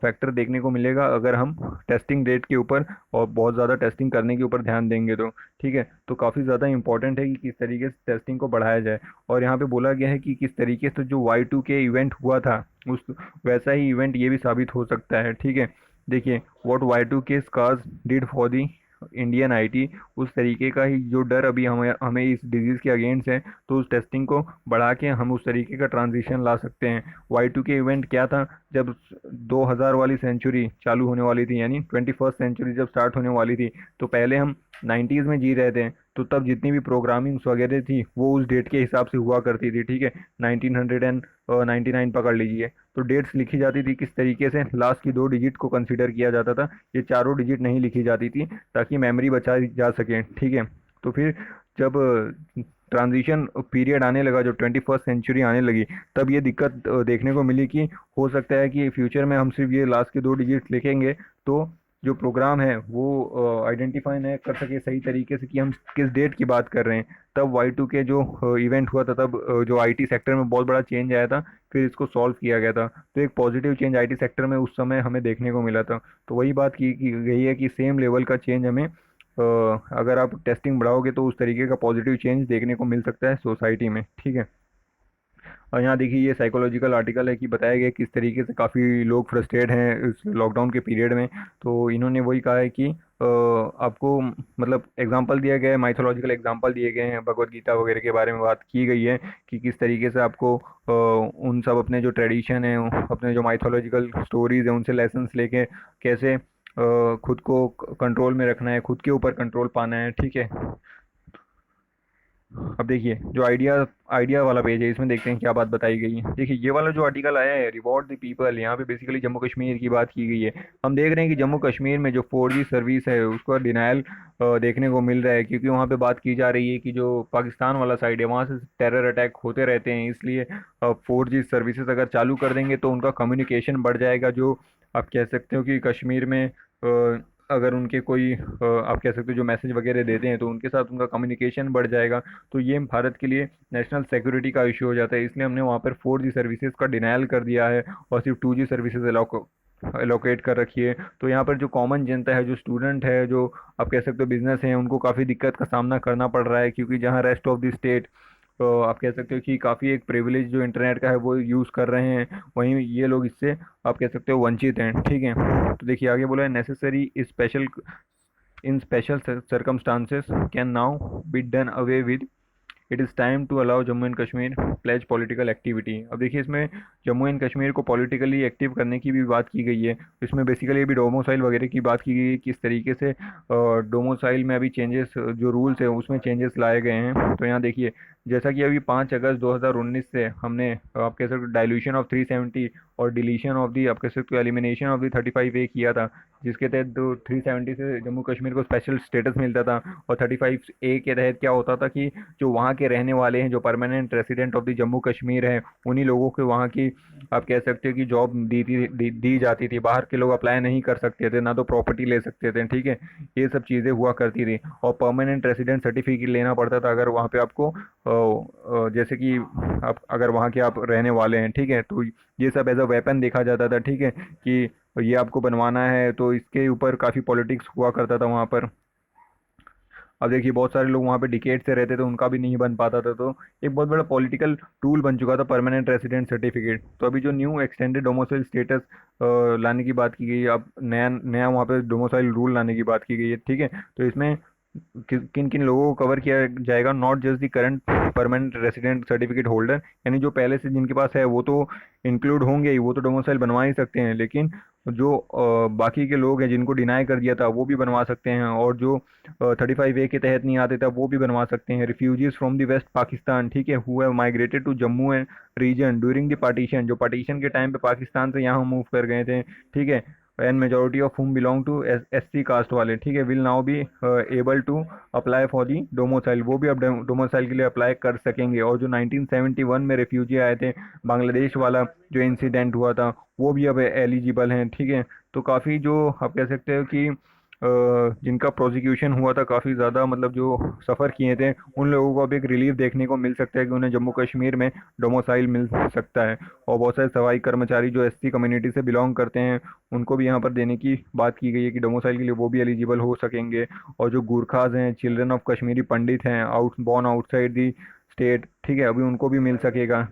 फैक्टर देखने को मिलेगा अगर हम टेस्टिंग रेट के ऊपर और बहुत ज़्यादा टेस्टिंग करने के ऊपर ध्यान देंगे तो, ठीक है। तो काफ़ी ज़्यादा इंपॉर्टेंट है कि किस तरीके से टेस्टिंग को बढ़ाया जाए। और यहाँ पे बोला गया है कि किस तरीके से जो Y2K इवेंट हुआ था उस वैसा ही इवेंट ये भी साबित हो सकता है, ठीक है। देखिए what Y2K scars did for the Indian IT, उस तरीके का ही जो डर अभी हमें हमें इस डिजीज़ के अगेंस्ट है, तो उस टेस्टिंग को बढ़ा के हम उस तरीके का ट्रांजिशन ला सकते हैं। Y2K इवेंट क्या था, जब 2000 वाली सेंचुरी चालू होने वाली थी, यानी 21st सेंचुरी जब स्टार्ट होने वाली थी, तो पहले हम 90s में जी रहे थे, तो तब जितनी भी प्रोग्रामिंग्स वगैरह थी वो उस डेट के हिसाब से हुआ करती थी, ठीक है। 1999 पकड़ लीजिए, तो डेट्स लिखी जाती थी किस तरीके से, लास्ट की 2 डिजिट को कंसिडर किया जाता था, ये चारों डिजिट नहीं लिखी जाती थी ताकि मेमोरी बचाई जा सके, ठीक है। तो फिर जब ट्रांजिशन पीरियड आने लगा, जब 21st सेंचुरी आने लगी, तब ये दिक्कत देखने को मिली कि हो सकता है कि फ्यूचर में हम सिर्फ ये लास्ट के 2 डिजिट लिखेंगे तो जो प्रोग्राम है वो आइडेंटिफाई नहीं कर सके सही तरीके से कि हम किस डेट की बात कर रहे हैं। तब Y2K जो इवेंट हुआ था, तब जो IT सेक्टर में बहुत बड़ा चेंज आया था, फिर इसको सॉल्व किया गया था। तो एक पॉजिटिव चेंज IT सेक्टर में उस समय हमें देखने को मिला था। तो वही बात की गई है कि सेम लेवल का चेंज हमें अगर आप टेस्टिंग बढ़ाओगे तो उस तरीके का पॉजिटिव चेंज देखने को मिल सकता है सोसाइटी में, ठीक है। और यहाँ देखिए ये साइकोलॉजिकल आर्टिकल है कि बताया गया किस तरीके से काफ़ी लोग फ्रस्ट्रेट हैं इस लॉकडाउन के पीरियड में। तो इन्होंने वही कहा है कि आपको मतलब एग्जांपल दिया गया है, माइथोलॉजिकल एग्जांपल दिए गए हैं, भगवत गीता वगैरह के बारे में बात की गई है कि किस तरीके से आपको उन सब अपने जो ट्रेडिशन है, अपने जो माइथोलॉजिकल स्टोरीज हैं उनसे लेसन्स लेके कैसे खुद को कंट्रोल में रखना है, खुद के ऊपर कंट्रोल पाना है, ठीक है। अब देखिए जो आइडिया आइडिया वाला पेज है, इसमें देखते हैं क्या बात बताई गई है। देखिए ये वाला जो आर्टिकल आया है, रिवॉर्ड द पीपल, यहाँ पे बेसिकली जम्मू कश्मीर की बात की गई है। हम देख रहे हैं कि जम्मू कश्मीर में जो 4G सर्विस है उसका डिनायल देखने को मिल रहा है, क्योंकि वहाँ पे बात की जा रही है कि जो पाकिस्तान वाला साइड है वहाँ से टेरर अटैक होते रहते हैं, इसलिए 4G सर्विसेज अगर चालू कर देंगे तो उनका कम्युनिकेशन बढ़ जाएगा। जो आप कह सकते हो कि कश्मीर में अगर उनके कोई आप कह सकते हो जो मैसेज वगैरह देते हैं तो उनके साथ उनका कम्युनिकेशन बढ़ जाएगा। तो ये भारत के लिए नेशनल सिक्योरिटी का इशू हो जाता है, इसलिए हमने वहाँ पर 4G सर्विसेज का डिनायल कर दिया है और सिर्फ 2G सर्विसेज एलोकेट कर रखी है। तो यहाँ पर जो कॉमन जनता है, जो स्टूडेंट है, जो आप कह सकते हो बिजनेस है, उनको काफ़ी दिक्कत का सामना करना पड़ रहा है, क्योंकि जहाँ रेस्ट ऑफ द स्टेट तो आप कह सकते हो कि काफ़ी एक प्रिविलेज जो इंटरनेट का है वो यूज़ कर रहे हैं, वहीं ये लोग इससे आप कह सकते हो वंचित हैं, ठीक है। तो देखिए आगे बोला है, necessary special in special circumstances can now be done away with. It is time to allow Jammu and Kashmir plays political activity. अब देखिए इसमें जम्मू एंड कश्मीर को पॉलिटिकली एक्टिव करने की भी बात की गई है। इसमें बेसिकली अभी डोमोसाइल वगैरह की बात की गई है, किस तरीके से डोमोसाइल में अभी चेंजेस जो रूल्स है उसमें चेंजेस लाए गए हैं। तो यहाँ देखिए जैसा कि अभी 5 अगस्त 2019 से हमने आप कह सकते हो डाइल्यूशन ऑफ 370 और डिलीशन ऑफ दी आप कह सकते हो एलिमिनेशन ऑफ दी 35A किया था, जिसके तहत 370 से जम्मू कश्मीर को स्पेशल स्टेटस मिलता था। और 35A के तहत क्या होता था कि जो वहाँ के रहने वाले हैं, जो permanent resident of the Jammu Kashmir हैं, उन्हीं लोगों को वहाँ की आप कह सकते हो कि जॉब दी जाती थी। बाहर के लोग अप्लाई नहीं कर सकते थे, ना तो प्रॉपर्टी ले सकते थे, ठीक है। ये सब चीज़ें हुआ करती थी। और परमानेंट रेसिडेंट सर्टिफिकेट लेना पड़ता था अगर वहाँ पे आपको जैसे कि आप अगर वहाँ के आप रहने वाले हैं, ठीक है। तो ये सब एज अ वेपन देखा जाता था, ठीक है, कि ये आपको बनवाना है। तो इसके ऊपर काफ़ी पॉलिटिक्स हुआ करता था वहाँ पर। अब देखिए बहुत सारे लोग वहाँ पे डिकेट से रहते थे, उनका भी नहीं बन पाता था। तो एक बहुत बड़ा पॉलिटिकल टूल बन चुका था परमानेंट रेसिडेंट सर्टिफिकेट। तो अभी जो न्यू एक्सटेंडेड डोमिसाइल स्टेटस लाने की बात की गई है, अब नया नया वहाँ पे डोमिसाइल रूल लाने की बात की गई है, ठीक है। तो इसमें किन किन लोगों को कवर किया जाएगा, not just the current permanent resident certificate holder, यानी जो पहले से जिनके पास है वो तो इंक्लूड होंगे ही, वो तो डोमिसाइल बनवा ही सकते हैं। लेकिन जो बाकी के लोग हैं जिनको डिनाई कर दिया था वो भी बनवा सकते हैं। और जो 35A के तहत नहीं आते थे वो भी बनवा सकते हैं। Refugees from the west Pakistan, ठीक है, who have migrated to Jammu and region during the partition, जो पार्टीशन के टाइम पे पाकिस्तान से यहाँ मूव कर गए थे, ठीक है। And majority of whom belong to SC caste वाले, ठीक है, will now be able to apply for the domicile, वो भी अब डोमोसाइल के लिए अप्लाई कर सकेंगे। और जो 1971 में रेफ्यूजी आए थे, बांग्लादेश वाला जो इंसिडेंट हुआ था, वो भी अब एलिजिबल हैं, ठीक है। तो काफ़ी जो आप कह सकते हो कि जिनका प्रोसिक्यूशन हुआ था, काफ़ी ज़्यादा मतलब जो सफ़र किए थे, उन लोगों को अब एक रिलीफ देखने को मिल सकता है कि उन्हें जम्मू कश्मीर में डोमोसाइल मिल सकता है। और बहुत सारे सफाई कर्मचारी जो SC कम्युनिटी से बिलोंग करते हैं, उनको भी यहाँ पर देने की बात की गई है कि डोमोसाइल के लिए वो भी एलिजिबल हो सकेंगे। और जो गुरखाज हैं, चिल्ड्रन ऑफ कश्मीरी पंडित हैं, बॉर्न आउटसाइड दी स्टेट, ठीक है, अभी उनको भी मिल सकेगा।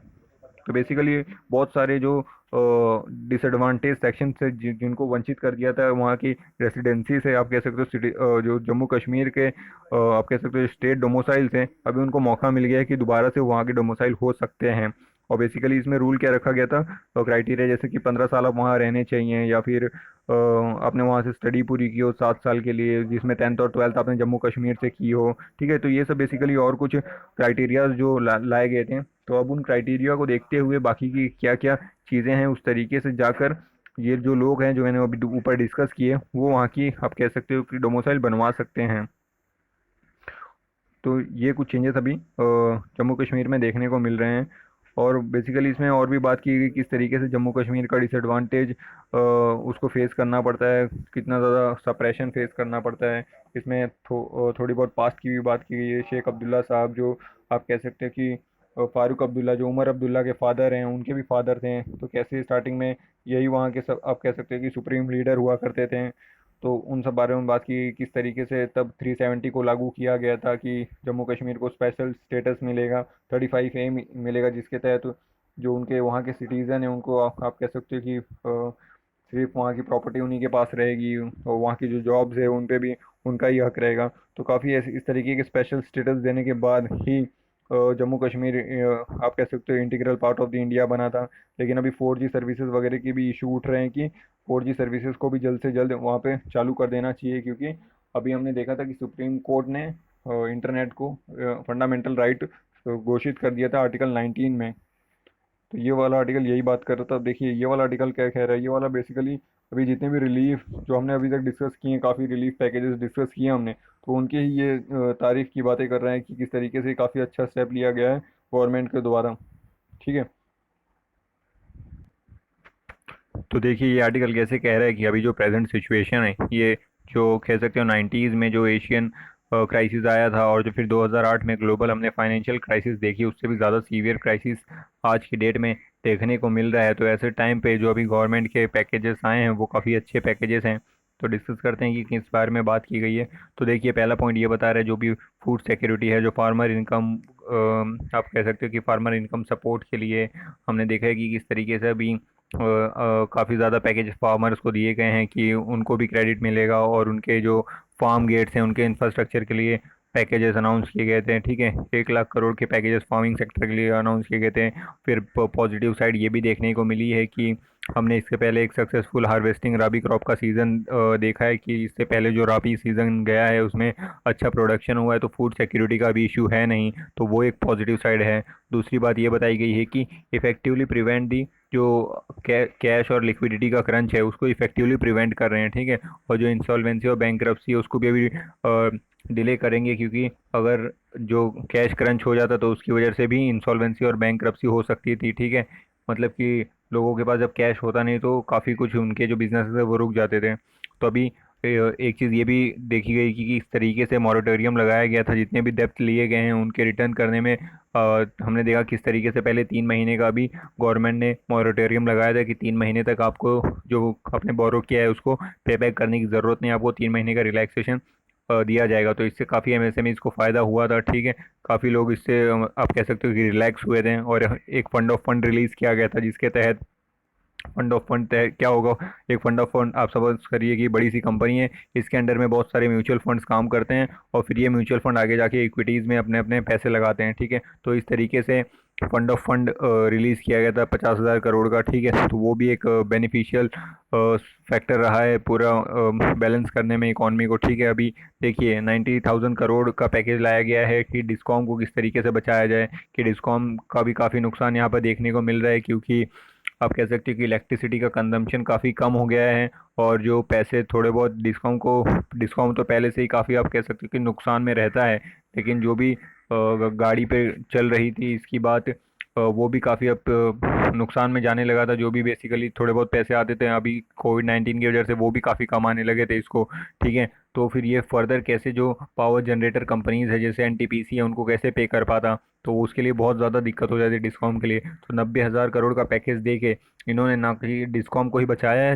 तो बेसिकली बहुत सारे जो डिसएडवांटेज सेक्शन से जिनको वंचित कर दिया था वहाँ की रेसिडेंसी से, आप कह सकते हो सिटी जो जम्मू कश्मीर के आप कह सकते हो स्टेट डोमोसाइल से, अभी उनको मौका मिल गया है कि दोबारा से वहाँ के डोमोसाइल हो सकते हैं। और बेसिकली इसमें रूल क्या रखा गया था, क्राइटेरिया जैसे कि 15 साल आप वहाँ रहने चाहिए, या फिर आपने वहाँ से स्टडी पूरी की हो 7 साल के लिए, जिसमें 10th और 12th आपने जम्मू कश्मीर से की हो, ठीक है। तो ये सब बेसिकली और कुछ क्राइटेरियाज जो लाए गए थे। तो अब उन क्राइटेरिया को देखते हुए बाकी की क्या क्या चीज़ें हैं, उस तरीके से जाकर ये जो लोग हैं जो मैंने अभी ऊपर डिस्कस किए, वो वहाँ की आप कह सकते हो कि डोमिसाइल बनवा सकते हैं। तो ये कुछ चेंजेस अभी जम्मू कश्मीर में देखने को मिल रहे हैं। और बेसिकली इसमें और भी बात की गई किस तरीके से जम्मू कश्मीर का डिसएडवांटेज उसको फेस करना पड़ता है, कितना ज़्यादा सप्रेशन फेस करना पड़ता है। इसमें थोड़ी बहुत पास्ट की भी बात की गई है। शेख अब्दुल्ला साहब जो आप कह सकते हैं कि फारूक अब्दुल्ला जो उमर अब्दुल्ला के फादर हैं, उनके भी फादर थे। तो कैसे स्टार्टिंग में यही वहाँ के सब आप कह सकते हैं कि सुप्रीम लीडर हुआ करते थे। तो उन सब बारे में बात की, किस तरीके से तब 370 को लागू किया गया था कि जम्मू कश्मीर को स्पेशल स्टेटस मिलेगा, 35A मिलेगा, जिसके तहत जो उनके वहाँ के सिटीज़न हैं उनको आप कह सकते हो कि सिर्फ वहाँ की प्रॉपर्टी उन्हीं के पास रहेगी, और वहाँ की जो जॉब्स है उन पे भी उनका ही हक रहेगा। तो काफ़ी ऐसे इस तरीके के स्पेशल स्टेटस देने के बाद ही जम्मू कश्मीर आप कह सकते हो integral part of the India बना था। लेकिन अभी 4G सर्विसेज वगैरह के भी इशू उठ रहे हैं कि 4G सर्विसेज को भी जल्द से जल्द वहाँ पे चालू कर देना चाहिए, क्योंकि अभी हमने देखा था कि सुप्रीम कोर्ट ने इंटरनेट को फंडामेंटल राइट घोषित कर दिया था आर्टिकल 19 में। तो ये वाला आर्टिकल यही बात कर रहा था। अब देखिए ये वाला आर्टिकल क्या कह रहा है, ये वाला बेसिकली अभी जितने भी रिलीफ जो हमने अभी तक डिस्कस किए हैं, काफ़ी रिलीफ पैकेजेस डिस्कस किए हमने, तो उनके ही ये तारीफ की बातें कर रहे हैं कि किस तरीके से काफ़ी अच्छा स्टेप लिया गया है गवर्नमेंट के द्वारा, ठीक है। तो देखिए ये आर्टिकल कैसे कह रहा है कि अभी जो प्रेजेंट सिचुएशन है, ये जो कह सकते हो 90s में जो एशियन क्राइसिस आया था, और जो फिर 2008 में ग्लोबल हमने फाइनेंशियल क्राइसिस देखी, उससे भी ज़्यादा सीवियर क्राइसिस आज की डेट में देखने को मिल रहा है। तो ऐसे टाइम पे जो अभी गवर्नमेंट के पैकेजेस आए हैं वो काफ़ी अच्छे पैकेजेस हैं। तो डिस्कस करते हैं कि किस बारे में बात की गई है। तो देखिए पहला पॉइंट ये बता रहा है जो भी फूड सिक्योरिटी है, जो फार्मर इनकम आप कह सकते हो कि फार्मर इनकम सपोर्ट के लिए हमने देखा है कि किस तरीके से अभी काफ़ी ज़्यादा पैकेज फार्मर्स को दिए गए हैं कि उनको भी क्रेडिट मिलेगा, और उनके जो फार्म गेट्स हैं उनके इंफ्रास्ट्रक्चर के लिए पैकेजेस अनाउंस किए गए थे, ठीक है। 1 लाख करोड़ के पैकेजेस फार्मिंग सेक्टर के लिए अनाउंस किए गए थे। फिर पॉजिटिव साइड ये भी देखने को मिली है कि हमने इससे पहले एक सक्सेसफुल हार्वेस्टिंग राबी क्रॉप का सीज़न देखा है कि इससे पहले जो राबी सीज़न गया है उसमें अच्छा प्रोडक्शन हुआ है, तो फूड सिक्योरिटी का भी इशू है नहीं। तो वो एक पॉजिटिव साइड है। दूसरी बात ये बताई गई है कि इफ़ेक्टिवली प्रिवेंट दी जो कैश और लिक्विडिटी का क्रंच है उसको इफेक्टिवली प्रिवेंट कर रहे हैं, ठीक है। और जो इंसॉल्वेंसी और बैंकरप्सी है उसको भी अभी डिले करेंगे, क्योंकि अगर जो कैश क्रंच हो जाता तो उसकी वजह से भी इंसॉल्वेंसी और बैंकरप्सी हो सकती थी, ठीक है। मतलब कि लोगों के पास जब कैश होता नहीं तो काफ़ी कुछ उनके जो बिजनेस है वो रुक जाते थे। तो अभी एक चीज़ ये भी देखी गई कि किस तरीके से मॉरेटोरियम लगाया गया था, जितने भी डेप्थ लिए गए हैं उनके रिटर्न करने में। हमने देखा किस तरीके से पहले 3 महीने का भी गवर्नमेंट ने मॉरेटोरियम लगाया था कि 3 महीने तक आपको जो आपने बोरो किया है उसको पे बैक करने की ज़रूरत नहीं, आपको 3 महीने का रिलैक्सेशन दिया जाएगा। तो इससे काफ़ी एमएसएमईज को फ़ायदा हुआ था, ठीक है। काफ़ी लोग इससे आप कह सकते हो कि रिलैक्स हुए थे। और एक फंड ऑफ फंड रिलीज़ किया गया था जिसके तहत फंड ऑफ फंड क्या होगा। एक फंड ऑफ फंड आप सपोज करिए कि बड़ी सी कंपनी है, इसके अंडर में बहुत सारे म्यूचुअल फंड्स काम करते हैं और फिर ये म्यूचुअल फंड आगे जाके इक्विटीज़ में अपने अपने पैसे लगाते हैं, ठीक है। तो इस तरीके से फंड ऑफ फंड रिलीज़ किया गया था 50,000 करोड़ का, ठीक है। तो वो भी एक बेनिफिशियल फैक्टर रहा है पूरा बैलेंस करने में इकॉनमी को, ठीक है। अभी देखिए 90,000 करोड़ का पैकेज लाया गया है कि डिस्कॉम को किस तरीके से बचाया जाए, कि डिस्कॉम का भी काफ़ी नुकसान यहाँ पर देखने को मिल रहा है, क्योंकि आप कह सकते हो कि इलेक्ट्रिसिटी का कंजम्पशन काफ़ी कम हो गया है। और जो पैसे थोड़े बहुत डिस्काउंट तो पहले से ही काफ़ी आप कह सकते हो कि नुकसान में रहता है। लेकिन जो भी गाड़ी पे चल रही थी इसकी बात, वो भी काफ़ी अब नुकसान में जाने लगा था। जो भी बेसिकली थोड़े बहुत पैसे आते थे अभी कोविड-19 की वजह से वो भी काफ़ी कम आने लगे थे इसको, ठीक है। तो फिर ये फर्दर कैसे जो पावर जनरेटर कंपनीज है जैसे एनटीपीसी है उनको कैसे पे कर पाता, तो उसके लिए बहुत ज़्यादा दिक्कत हो जाती है डिस्कॉम के लिए। तो 90,000 करोड़ का पैकेज दे के इन्होंने ना कि डिस्कॉम को ही बचाया है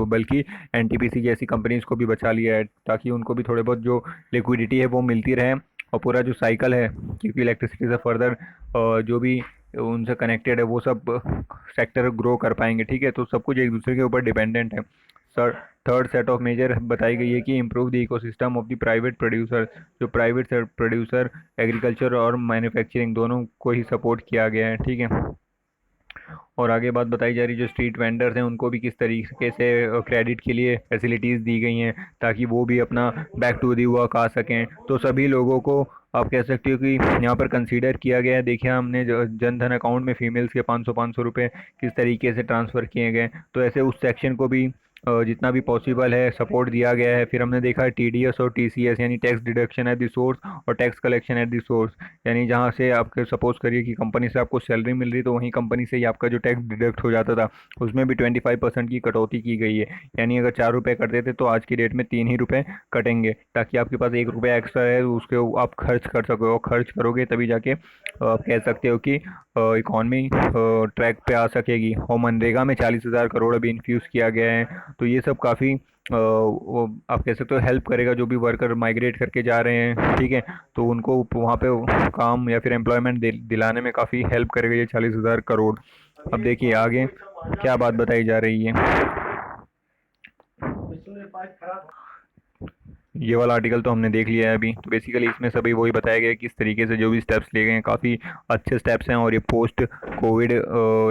बल्कि एनटीपीसी जैसी कंपनीज को भी बचा लिया है, ताकि उनको भी थोड़े बहुत जो लिक्विडिटी है वो मिलती रहे। और पूरा जो साइकिल है, क्योंकि इलेक्ट्रिसिटी से फर्दर जो भी उनसे कनेक्टेड है वो सब सेक्टर ग्रो कर पाएंगे, ठीक है। तो सब कुछ एक दूसरे के ऊपर डिपेंडेंट है। Sir, third set of measure बताई गई है कि improve the ecosystem of the private producer. जो प्राइवेट प्रोड्यूसर एग्रीकल्चर और मैन्युफैक्चरिंग दोनों को ही सपोर्ट किया गया है, ठीक है। और आगे बात बताई जा रही है जो स्ट्रीट वेंडर्स हैं उनको भी किस तरीके से क्रेडिट के लिए फैसिलिटीज़ दी गई हैं, ताकि वो भी अपना बैक टू दी वर्क आ सकें। तो सभी लोगों को आप कह सकते हो कि यहाँ पर कंसीडर किया गया है। देखिए हमने जन धन अकाउंट में फीमेल्स के 500 रुपए किस तरीके से ट्रांसफ़र किए गए, तो ऐसे उस सेक्शन को भी जितना भी पॉसिबल है सपोर्ट दिया गया है। फिर हमने देखा है टीडीएस और टीसीएस यानी tax deduction at the source और tax collection at the source, यानी जहाँ से आपके सपोज करिए कि कंपनी से आपको सैलरी मिल रही तो वहीं कंपनी से ही आपका जो टैक्स डिडक्ट हो जाता था, उसमें भी 25% की कटौती की गई है। यानी अगर 4 रुपये करते थे तो आज की डेट में 3 ही रुपये कटेंगे, ताकि आपके पास 1 रुपया एक्स्ट्रा है उसके आप खर्च कर सको। और खर्च करोगे तभी जाके आप कह सकते हो कि इकॉनमी ट्रैक पे आ सकेगी। और मनरेगा में 40,000 करोड़ अभी इन्फ्यूज़ किया गया है। तो ये सब काफ़ी वो आप कह सकते हो हेल्प करेगा जो भी वर्कर माइग्रेट करके जा रहे हैं, ठीक है। तो उनको वहाँ पे काम या फिर एम्प्लॉयमेंट दिलाने में काफ़ी हेल्प करेगा ये 40,000 करोड़। अब देखिए आगे क्या बात बताई जा रही है। ये वाला आर्टिकल तो हमने देख लिया है अभी। तो बेसिकली इसमें सभी वही बताया गया है कि किस तरीके से जो भी स्टेप्स लिए गए हैं काफ़ी अच्छे स्टेप्स हैं और ये पोस्ट कोविड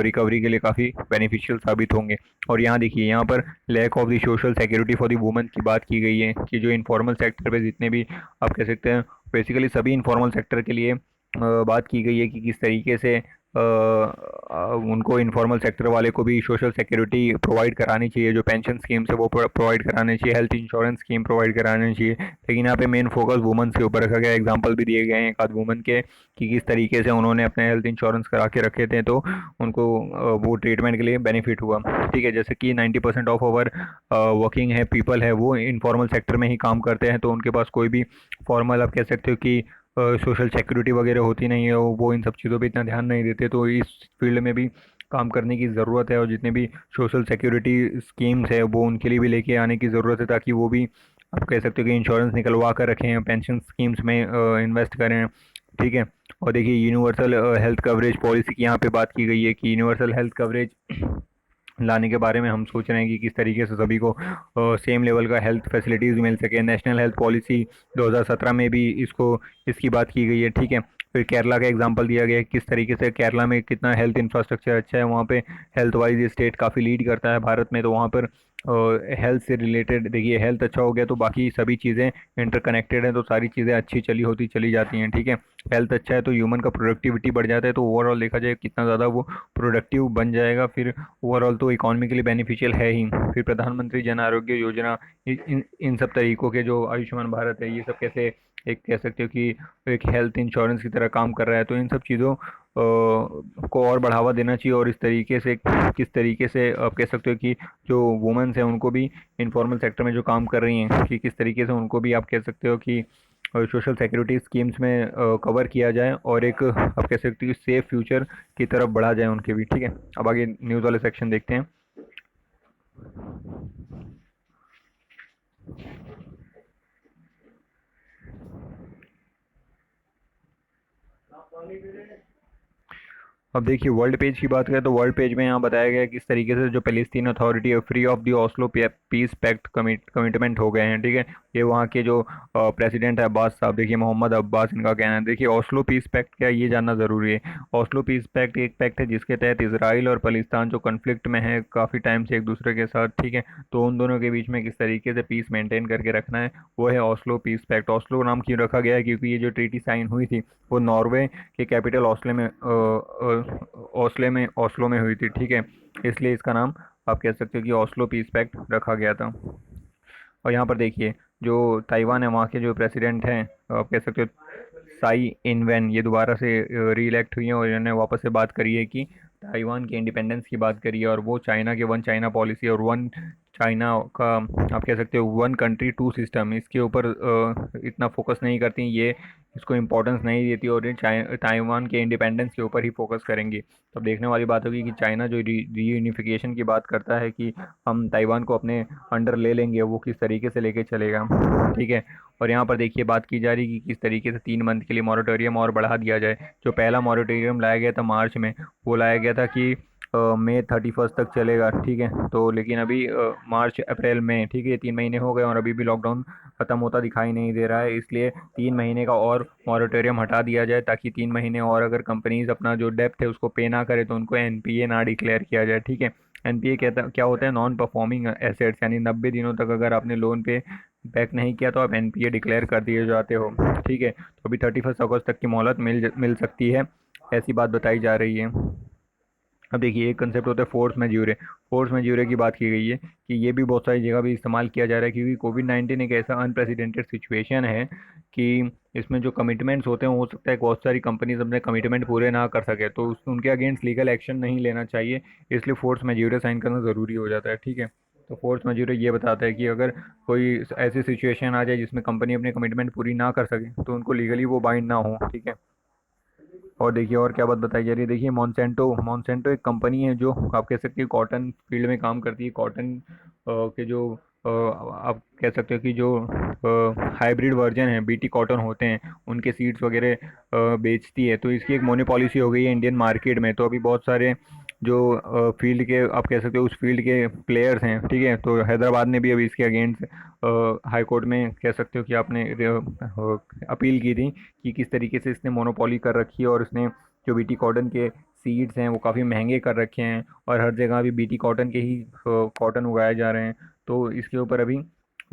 रिकवरी के लिए काफ़ी बेनिफिशियल साबित होंगे। और यहाँ देखिए यहाँ पर lack of the social security for the women की बात की गई है कि जो इनफॉर्मल सेक्टर पे जितने भी आप कह सकते हैं बेसिकली सभी इनफॉर्मल सेक्टर के लिए बात की गई है कि किस तरीके से उनको इनफॉर्मल सेक्टर वाले को भी सोशल सिक्योरिटी प्रोवाइड करानी चाहिए। जो पेंशन स्कीम्स है वो प्रोवाइड कराने चाहिए, हेल्थ इंश्योरेंस स्कीम प्रोवाइड करानी चाहिए। लेकिन यहाँ पे मेन फोकस वुमेन्स के ऊपर रखा गया। एग्जांपल भी दिए गए हैं एक आध वुमेन के कि किस तरीके से उन्होंने अपने हेल्थ इंश्योरेंस करा के रखे थे तो उनको वो ट्रीटमेंट के लिए बेनिफिट हुआ, ठीक है। जैसे कि 90% ऑफ ओवर वर्किंग है पीपल है वो इनफॉर्मल सेक्टर में ही काम करते हैं, तो उनके पास कोई भी फॉर्मल आप कह सकते हो कि सोशल सिक्योरिटी वगैरह होती नहीं है। वो इन सब चीज़ों पे इतना ध्यान नहीं देते। तो इस फील्ड में भी काम करने की ज़रूरत है और जितने भी सोशल सिक्योरिटी स्कीम्स है वो उनके लिए भी लेके आने की ज़रूरत है, ताकि वो भी आप कह सकते हो कि इंश्योरेंस निकलवा कर रखें, पेंशन स्कीम्स में इन्वेस्ट करें, ठीक है। और देखिए यूनिवर्सल हेल्थ कवरेज पॉलिसी की यहाँ पे बात की गई है कि यूनिवर्सल हेल्थ कवरेज लाने के बारे में हम सोच रहे हैं कि किस तरीके से सभी को सेम लेवल का हेल्थ फैसिलिटीज़ मिल सके। नेशनल हेल्थ पॉलिसी 2017 में भी इसकी बात की गई है, ठीक है। फिर केरला का एग्जांपल दिया गया है किस तरीके से केरला में कितना हेल्थ इंफ्रास्ट्रक्चर अच्छा है। वहाँ पे हेल्थ वाइज ये स्टेट काफ़ी लीड करता है भारत में। तो वहाँ पर हेल्थ से रिलेटेड, देखिए हेल्थ अच्छा हो गया तो बाकी सभी चीज़ें इंटरकनेक्टेड हैं, तो सारी चीज़ें अच्छी चली होती चली जाती हैं, ठीक है। हेल्थ अच्छा है तो ह्यूमन का प्रोडक्टिविटी बढ़ जाता है, तो ओवरऑल देखा जाए कितना ज़्यादा वो प्रोडक्टिव बन जाएगा, फिर ओवरऑल तो इकोनॉमिकली बेनिफिशियल है ही। फिर प्रधानमंत्री जन आरोग्य योजना, इन सब तरीकों के जो आयुष्मान भारत है, ये सब कैसे एक कह सकते हो कि एक हेल्थ इंश्योरेंस की तरह काम कर रहा है, तो इन सब चीज़ों को और बढ़ावा देना चाहिए। और इस तरीके से किस तरीके से आप कह सकते हो कि जो वुमेन्स हैं उनको भी इनफॉर्मल सेक्टर में जो काम कर रही हैं, कि किस तरीके से उनको भी आप कह सकते हो कि सोशल सिक्योरिटी स्कीम्स में कवर किया जाए, और एक आप कह सकते हो कि सेफ फ्यूचर की तरफ बढ़ा जाए उनके भी, ठीक है। अब आगे न्यूज़ वाले सेक्शन देखते हैं। अब देखिए वर्ल्ड पेज की बात करें तो वर्ल्ड पेज में यहाँ बताया गया है किस तरीके से जो पैलेस्टीन अथॉरिटी है free of the Oslo peace pact commitment हो गए हैं, ठीक है। ये वहाँ के जो प्रेसिडेंट है अब्बास साहब, देखिए मोहम्मद अब्बास इनका कहना है। देखिए ओस्लो पीस पैक्ट क्या है, ये जानना ज़रूरी है। ओस्लो पीस पैक्ट एक पैक्ट है जिसके तहत इसराइल और फलिस्तान जो कन्फ्लिक्ट में है काफ़ी टाइम से एक दूसरे के साथ, ठीक है, तो उन दोनों के बीच में किस तरीके से पीस मेंटेन करके रखना है, वो है ओस्लो पीस पैक्ट। ओस्लो नाम क्यों रखा गया है, क्योंकि ये जो ट्रीटी साइन हुई थी वो नॉर्वे के कैपिटल ओस्लो में हुई थी, ठीक है। इसलिए इसका नाम आप कह सकते हो कि ओस्लो पीस पैक्ट रखा गया था। और यहाँ पर देखिए जो ताइवान है वहाँ के जो प्रेसिडेंट हैं, आप कह सकते हो साई इनवेन, ये दोबारा से री इलेक्ट हुई हैं और इन्होंने वापस से बात करी है कि ताइवान के इंडिपेंडेंस की बात करी है, और वो चाइना के वन चाइना पॉलिसी और वन चाइना का आप कह सकते हो वन कंट्री टू सिस्टम, इसके ऊपर इतना फोकस नहीं करती ये, इसको इम्पोर्टेंस नहीं देती, और ये ताइवान के इंडिपेंडेंस के ऊपर ही फोकस करेंगी। तो अब देखने वाली बात होगी कि चाइना जो रीयूनिफिकेशन की बात करता है कि हम ताइवान को अपने अंडर ले लेंगे, वो किस तरीके से लेके चलेगा, ठीक है। और यहाँ पर देखिए बात की जा रही है कि किस तरीके से 3 मंथ के लिए मॉरेटोरियम और बढ़ा दिया जाए। जो पहला मॉरेटोरियम लाया गया था मार्च में, वो लाया गया था कि मई 31 तक चलेगा, ठीक है। तो लेकिन अभी मार्च अप्रैल में, ठीक है, 3 महीने हो गए और अभी भी लॉकडाउन ख़त्म होता दिखाई नहीं दे रहा है, इसलिए 3 महीने का और मॉरेटोरियम हटा दिया जाए, ताकि 3 महीने और अगर कंपनीज अपना जो डेप्ट है उसको पे ना करे तो उनको एनपीए ना डिक्लेयर किया जाए, ठीक है। एनपीए कहता क्या होता है, नॉन परफॉर्मिंग एसेट्स, यानी 90 दिनों तक अगर आपने लोन पे बैक नहीं किया तो आप एनपीए डिक्लेयर कर दिए जाते हो, ठीक है। तो अभी 31 अगस्त तक की मोहलत मिल सकती है, ऐसी बात बताई जा रही है। अब देखिए एक कंसेप्ट होता है फोर्स मैज्योरे। फोर्स मैज्योरे की बात की गई है कि ये भी बहुत सारी जगह भी इस्तेमाल किया जा रहा है, क्योंकि कोविड 19 एक ऐसा अनप्रेसिडेंटेड सिचुएशन है कि इसमें जो कमिटमेंट्स होते हैं हो सकता है बहुत सारी कंपनीज अपने कमिटमेंट पूरे ना कर सके, तो उनके अगेंस्ट लीगल एक्शन नहीं लेना चाहिए, इसलिए फोर्स मैज्योरे साइन करना ज़रूरी हो जाता है, ठीक है। तो फोर्स मैज्योरे ये बताता है कि अगर कोई ऐसी सिचुएशन आ जाए जिसमें कंपनी अपने कमिटमेंट पूरी ना कर सके तो उनको लीगली वो बाइंड ना हो, ठीक है। और देखिए और क्या बात बताई जा रही है, देखिए मॉन्सेंटो मॉन्सेंटो एक कंपनी है जो आप कह सकते हैं कॉटन फील्ड में काम करती है। कॉटन के जो आप कह सकते हो कि जो हाइब्रिड वर्जन है बीटी कॉटन होते हैं उनके सीड्स वगैरह बेचती है, तो इसकी एक मोनोपॉलिसी हो गई है इंडियन मार्केट में। तो अभी बहुत सारे जो फील्ड के आप कह सकते हो उस फील्ड के प्लेयर्स हैं, ठीक है, तो हैदराबाद ने भी अभी इसके अगेंस्ट हाई कोर्ट में कह सकते हो कि आपने अपील की थी कि किस तरीके से इसने मोनोपोली कर रखी है, और इसने जो बीटी कॉटन के सीड्स हैं वो काफ़ी महंगे कर रखे हैं, और हर जगह अभी बीटी कॉटन के ही कॉटन उगाए जा रहे हैं। तो इसके ऊपर अभी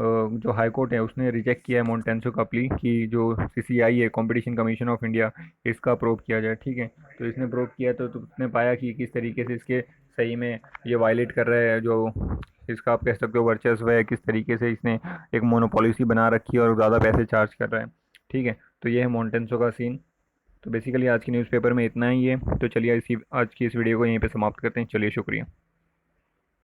जो हाई कोर्ट है उसने रिजेक्ट किया है मोन्टेंसो का प्ली कि जो सीसीआई है कंपटीशन कमीशन ऑफ इंडिया, इसका प्रूव किया जाए, ठीक है। तो इसने प्रूव किया तो उसने पाया कि किस तरीके से इसके सही में ये वायलेट कर रहा है जो इसका आप कह सकते हो वर्चस्व है, किस तरीके से इसने एक मोनोपॉलिसी बना रखी है और ज़्यादा पैसे चार्ज कर रहा है, ठीक है। तो ये है मोन्टेंसो का सीन। तो बेसिकली आज की न्यूज़पेपर में इतना ही है, तो चलिए इसी आज की इस वीडियो को यहीं पे समाप्त करते हैं। चलिए शुक्रिया।